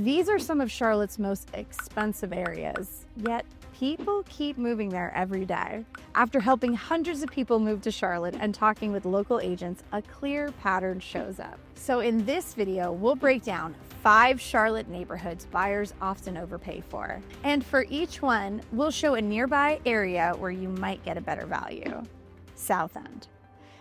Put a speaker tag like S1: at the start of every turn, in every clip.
S1: These are some of Charlotte's most expensive areas, yet people keep moving there every day. After helping hundreds of people move to Charlotte and talking with local agents, a clear pattern shows up. So in this video, we'll break down 5 Charlotte neighborhoods buyers often overpay for. And for each one, we'll show a nearby area where you might get a better value. South End.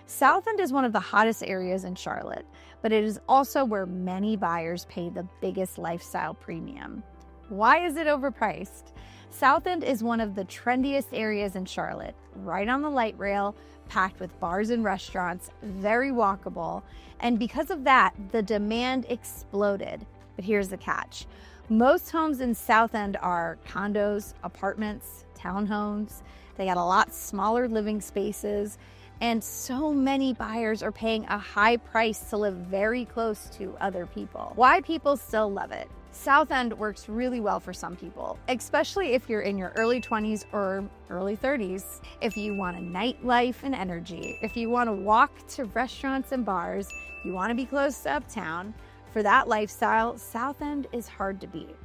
S1: South End is one of the hottest areas in Charlotte, but it is also where many buyers pay the biggest lifestyle premium. Why is it overpriced? South End is one of the trendiest areas in Charlotte, right on the light rail, packed with bars and restaurants, very walkable, and because of that, the demand exploded. But here's the catch. Most homes in South End are condos, apartments, townhomes. They got a lot smaller living spaces, and so many buyers are paying a high price to live very close to other people. Why people still love it? South End works really well for some people, especially if you're in your early 20s or early 30s. If you want a nightlife and energy, if you want to walk to restaurants and bars, you want to be close to uptown, for that lifestyle, South End is hard to beat.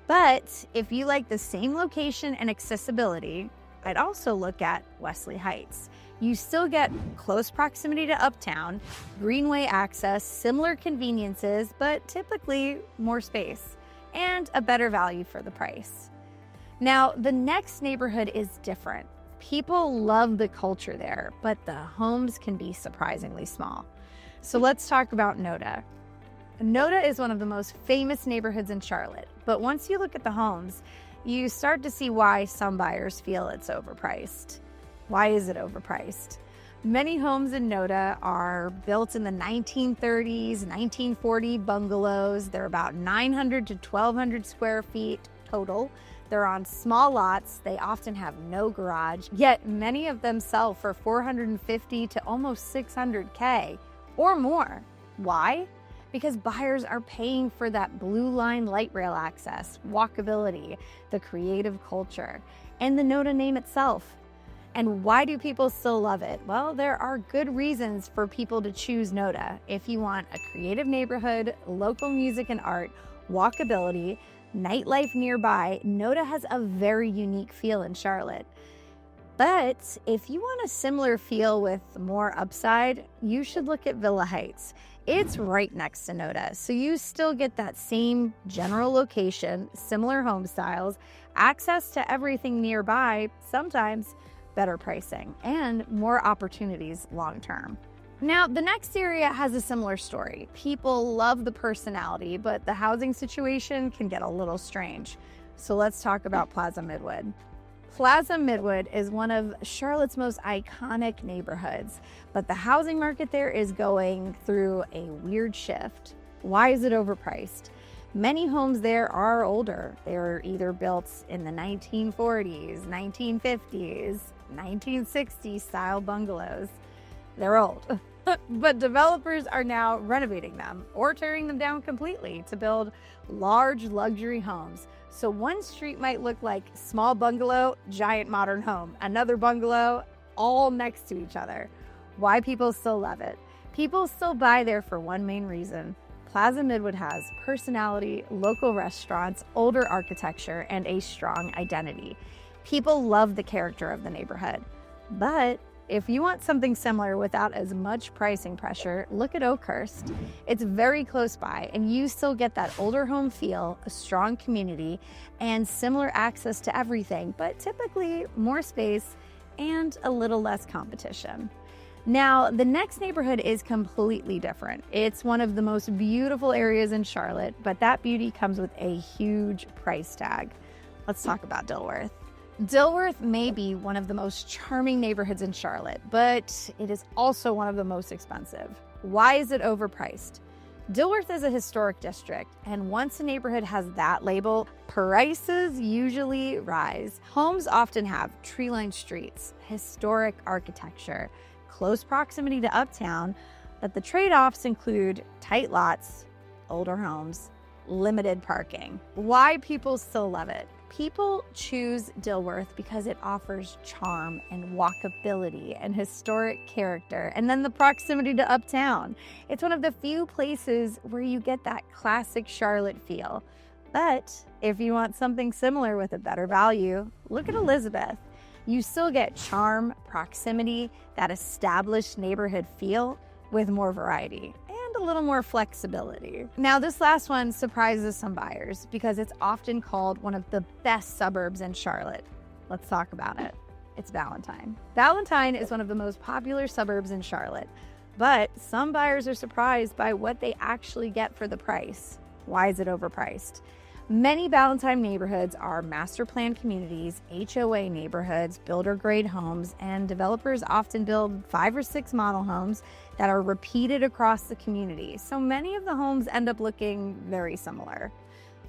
S1: But if you like the same location and accessibility, I'd also look at Wesley Heights. You still get close proximity to uptown, greenway access, similar conveniences, but typically more space and a better value for the price. Now, the next neighborhood is different. People love the culture there, but the homes can be surprisingly small. So let's talk about NoDa. NoDa is one of the most famous neighborhoods in Charlotte, but once you look at the homes, you start to see why some buyers feel it's overpriced. Why is it overpriced? Many homes in NoDa are built in the 1930s, 1940 bungalows. They're about 900 to 1,200 square feet total. They're on small lots. They often have no garage, yet many of them sell for $450 to almost $600K or more. Why? Because buyers are paying for that blue line light rail access, walkability, the creative culture, and the NoDa name itself. And why do people still love it? Well, there are good reasons for people to choose NoDa. If you want a creative neighborhood, local music and art, walkability, nightlife nearby, NoDa has a very unique feel in Charlotte. But if you want a similar feel with more upside, you should look at Villa Heights. It's right next to NoDa, so you still get that same general location, similar home styles, access to everything nearby, sometimes better pricing, and more opportunities long term. Now, the next area has a similar story. People love the personality, but the housing situation can get a little strange. So let's talk about Plaza Midwood. Plaza Midwood is one of Charlotte's most iconic neighborhoods, but the housing market there is going through a weird shift. Why is it overpriced? Many homes there are older. They were either built in the 1940s, 1950s, 1960s style bungalows. They're old, but developers are now renovating them or tearing them down completely to build large luxury homes. So one street might look like small bungalow, giant modern home, another bungalow, all next to each other. Why people still love it? People still buy there for one main reason. Plaza Midwood has personality, local restaurants, older architecture, and a strong identity. People love the character of the neighborhood. But if you want something similar without as much pricing pressure, look at Oakhurst. It's very close by, and you still get that older home feel, a strong community, and similar access to everything, but typically more space and a little less competition. Now, the next neighborhood is completely different. It's one of the most beautiful areas in Charlotte, but that beauty comes with a huge price tag. Let's talk about Dilworth. Dilworth may be one of the most charming neighborhoods in Charlotte, but it is also one of the most expensive. Why is it overpriced? Dilworth is a historic district, and once a neighborhood has that label, prices usually rise. Homes often have tree-lined streets, historic architecture, close proximity to uptown, but the trade-offs include tight lots, older homes, limited parking. Why people still love it? People choose Dilworth because it offers charm and walkability and historic character, and then the proximity to uptown. It's one of the few places where you get that classic Charlotte feel. But if you want something similar with a better value, look at Elizabeth. You still get charm, proximity, that established neighborhood feel with more variety and a little more flexibility. Now, this last one surprises some buyers because it's often called one of the best suburbs in Charlotte. Let's talk about it. It's Ballantyne. Ballantyne is one of the most popular suburbs in Charlotte, but some buyers are surprised by what they actually get for the price. Why is it overpriced? Many Ballantyne neighborhoods are master plan communities, HOA neighborhoods, builder grade homes, and developers often build 5 or 6 model homes that are repeated across the community. So many of the homes end up looking very similar.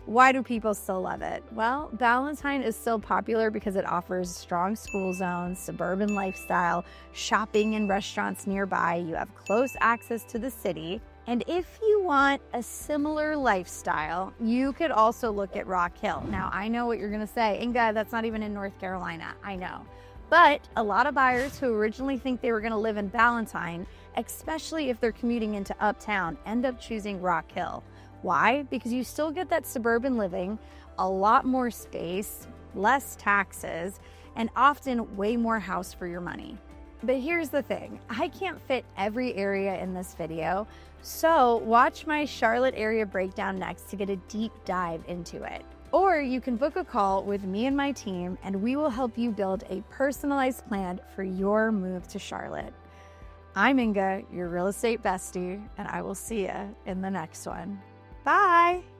S1: Why do people still love it? Well, Ballantyne is still popular because it offers strong school zones, suburban lifestyle, shopping and restaurants nearby. You have close access to the city. And if you want a similar lifestyle, you could also look at Rock Hill. Now, I know what you're going to say, Inga, that's not even in North Carolina. I know. But a lot of buyers who originally think they were going to live in Ballantyne, especially if they're commuting into Uptown, end up choosing Rock Hill. Why? Because you still get that suburban living, a lot more space, less taxes, and often way more house for your money. But here's the thing, I can't fit every area in this video, so watch my Charlotte area breakdown next to get a deep dive into it. Or you can book a call with me and my team, and we will help you build a personalized plan for your move to Charlotte. I'm Inga, your real estate bestie, and I will see you in the next one. Bye!